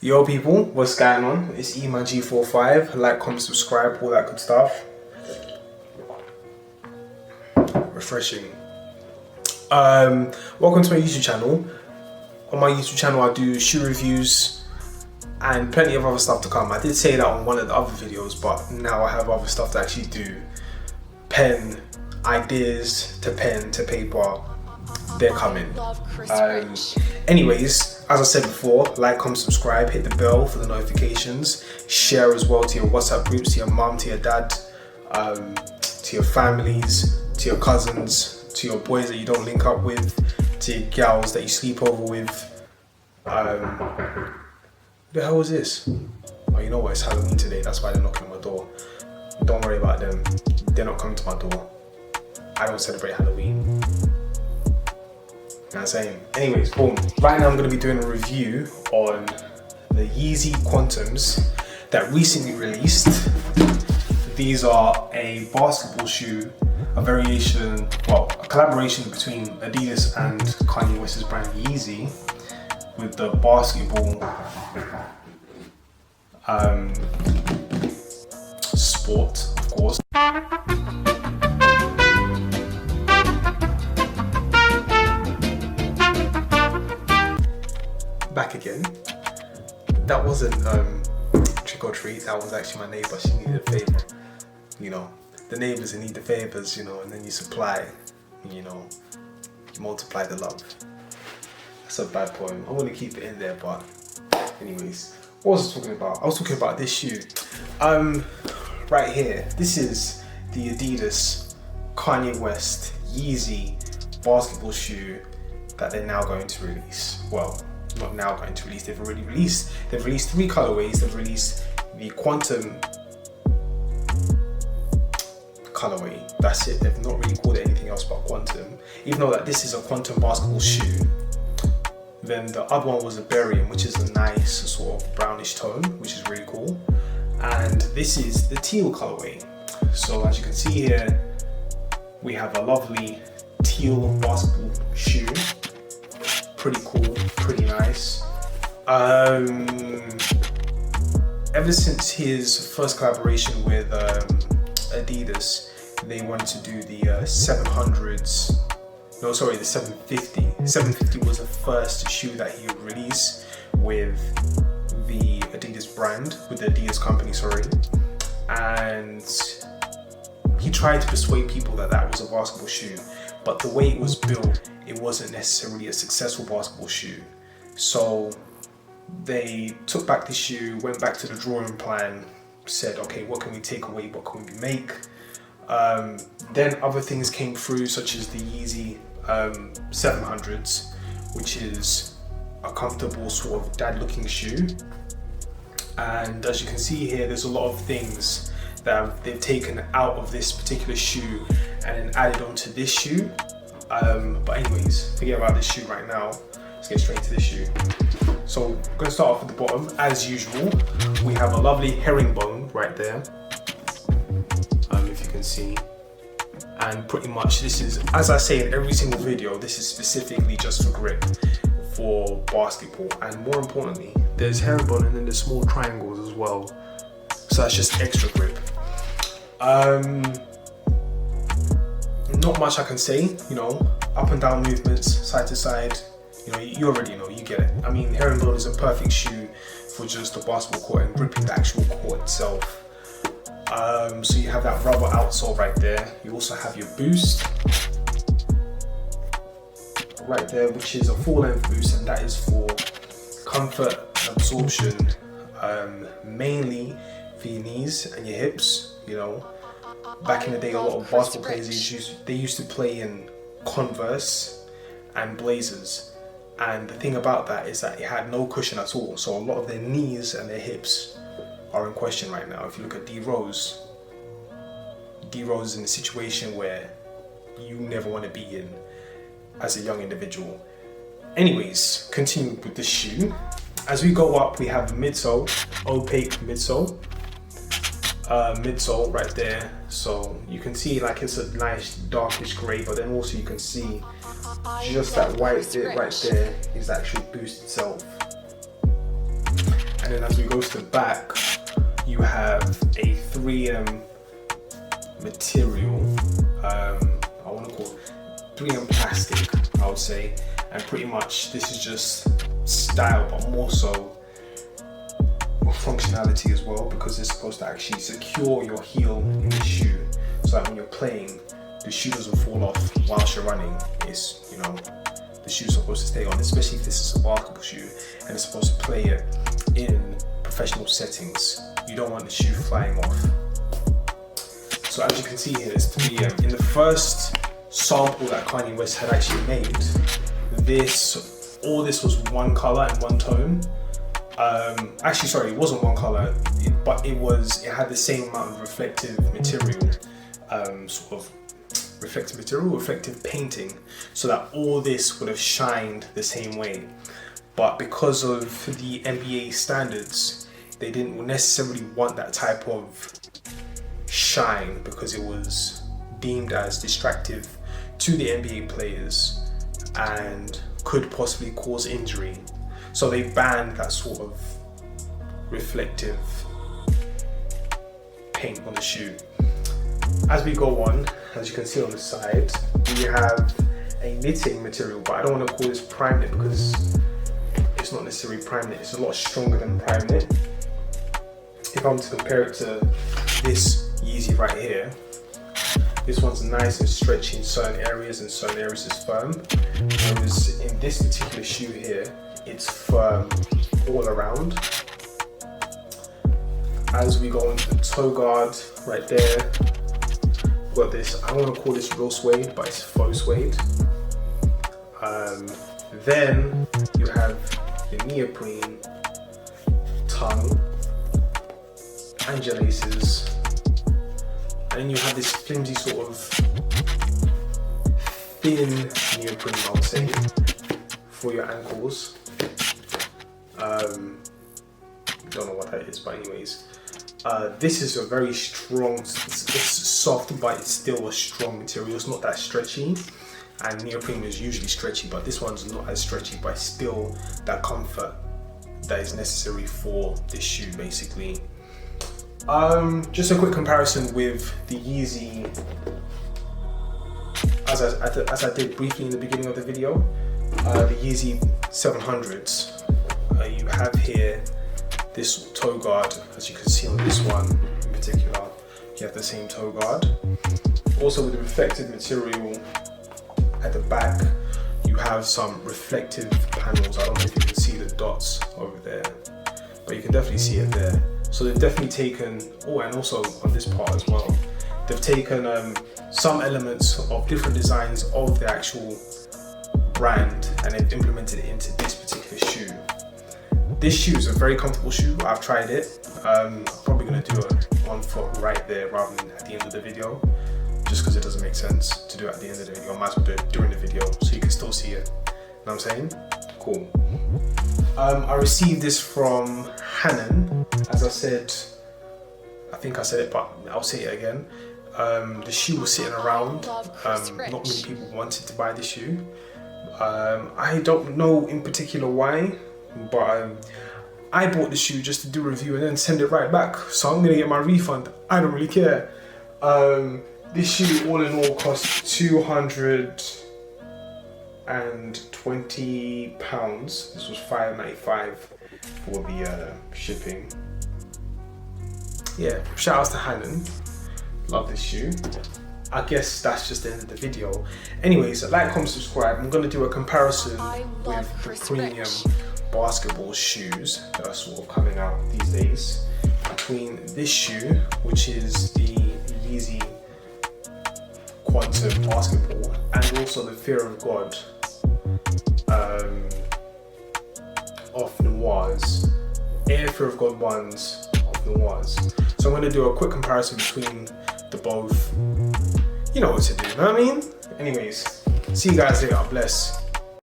Yo people, what's going on? It's EMAG45, like, comment, subscribe, all that good stuff. Refreshing. Welcome to my YouTube channel. On my YouTube channel I do shoe reviews and plenty of other stuff to come. I did say that on one of the other videos, but now I have other stuff to actually do. Pen, ideas to pen to paper, they're coming. Anyways, as I said before, like, comment, subscribe, hit the bell for the notifications, share as well to your WhatsApp groups, to your mum, to your dad, to your families, to your cousins, to your boys that you don't link up with, to your gals that you sleep over with. Who the hell was this? Oh, you know what, it's Halloween today, that's why they're knocking on my door. Don't worry about them, they're not coming to my door. I don't celebrate Halloween. You know what I'm saying? Anyways, boom. Right now I'm going to be doing a review on the YEEZY Quantums that recently released. These are a basketball shoe, a variation, well, a collaboration between Adidas and Kanye West's brand YEEZY with the basketball sport, of course. Back again. That wasn't trick or treat, that was actually my neighbour. She needed a favour. You know, the neighbours need the favours, you know, and then you supply, you know, you multiply the love. That's a bad poem. I want to keep it in there, but anyways, what was I talking about? I was talking about this shoe. Right here, this is the Adidas Kanye West YEEZY basketball shoe that they're now going to release. Well, not now going to release, they've already released. They've released 3 colorways. They've released the Quantum colorway. That's it. They've not really called it anything else but Quantum. Even though that this is a Quantum basketball shoe, then the other one was a Barium, which is a nice sort of brownish tone, which is really cool. And this is the teal colorway. So as you can see here, we have a lovely teal basketball shoe. Pretty cool, pretty nice. Ever since his first collaboration with Adidas, they wanted to do the 700s. No, sorry, the 750. 750 was the first shoe that he would release with the Adidas brand, with the Adidas company, sorry. And he tried to persuade people that that was a basketball shoe, but the way it was built, it wasn't necessarily a successful basketball shoe. So they took back the shoe, went back to the drawing plan, said, okay, what can we take away, what can we make? Then other things came through, such as the YEEZY 700s, which is a comfortable sort of dad looking shoe. And as you can see here, there's a lot of things that they've taken out of this particular shoe and then added onto this shoe. But anyways, forget about this shoe right now. Let's get straight to this shoe. So I'm going to start off at the bottom. As usual, we have a lovely herringbone right there, if you can see. And pretty much this is, as I say in every single video, this is specifically just for grip, for basketball. And more importantly, there's herringbone and then there's small triangles as well. So that's just extra grip. Not much I can say, you know, up and down movements, side to side, you know, you already know, you get it. I mean, herringbone is a perfect shoe for just the basketball court and gripping the actual court itself. So you have that rubber outsole right there. You also have your boost right there, which is a full length boost, and that is for comfort absorption, mainly for your knees and your hips. You know, back in the day, a lot of basketball players they used to play in Converse and Blazers, and the thing about that is that it had no cushion at all, so a lot of their knees and their hips are in question right now. If you look at D Rose is in a situation where you never want to be in as a young individual. Anyways, continue with this shoe. As we go up, we have the midsole, opaque midsole. Midsole right there, so you can see like it's a nice darkish grey, but then also you can see just that white bit right there is actually boost itself. And then as we go to the back, you have a 3M material, I want to call it 3M plastic, I would say. And pretty much this is just style, but more so functionality as well, because it's supposed to actually secure your heel in the shoe, so that when you're playing, the shoe doesn't fall off whilst you're running. It's, you know, the shoe's supposed to stay on, especially if this is a basketball shoe and it's supposed to play it in professional settings. You don't want the shoe flying off. So as you can see here, it's 3M. In the first sample that Kanye West had actually made, all this was one color and one tone. Actually, sorry, it wasn't one color, but it had the same amount of reflective material, reflective painting, so that all this would have shined the same way. But because of the NBA standards, they didn't necessarily want that type of shine, because it was deemed as distractive to the NBA players and could possibly cause injury. So they banned that sort of reflective paint on the shoe. As we go on, as you can see on the side, we have a knitting material, but I don't want to call this prime knit because it's not necessarily prime knit. It's a lot stronger than prime knit. If I'm to compare it to this YEEZY right here, this one's nice and stretchy in certain areas, and certain areas is firm. Whereas in this particular shoe here, it's firm all around. As we go into the toe guard right there, we've got this, I don't want to call this real suede, but it's faux suede. Then you have the neoprene tongue and your laces, and then you have this flimsy sort of thin neoprene, I would say, for your ankles. Don't know what that is, but anyways, this is a very strong, it's soft, but it's still a strong material. It's not that stretchy, and neoprene is usually stretchy, but this one's not as stretchy, but still that comfort that is necessary for this shoe, basically. Just a quick comparison with the YEEZY, as I did briefly in the beginning of the video, the YEEZY 700s. You have here this toe guard, as you can see on this one in particular. You have the same toe guard. Also with the reflective material at the back, you have some reflective panels. I don't know if you can see the dots over there, but you can definitely see it there. So they've definitely taken, and also on this part as well, they've taken some elements of different designs of the actual brand and they've implemented it into this particular shoe. This shoe is a very comfortable shoe. I've tried it. I'm probably going to do a on foot right there rather than at the end of the video, just because it doesn't make sense to do it at the end of the video. I might as well do it during the video so you can still see it. You know what I'm saying? Cool. I received this from Hannon. As I said, I think I said it, but I'll say it again. The shoe was sitting around. Not many people wanted to buy the shoe. I don't know in particular why, but I bought the shoe just to do a review and then send it right back. So I'm gonna get my refund. I don't really care. This shoe all in all cost £220. This was £5.95 for the shipping. Yeah, shout outs to Hannon. Love this shoe. I guess that's just the end of the video. Anyways, like, comment, subscribe. I'm gonna do a comparison with the premium basketball shoes that are sort of coming out these days, between this shoe, which is the YEEZY Quantum Basketball, and also the Fear of God of Noirs, Air Fear of God ones of Noirs. So I'm going to do a quick comparison between the both. You know what to do, you know what I mean? Anyways, see you guys later. Bless.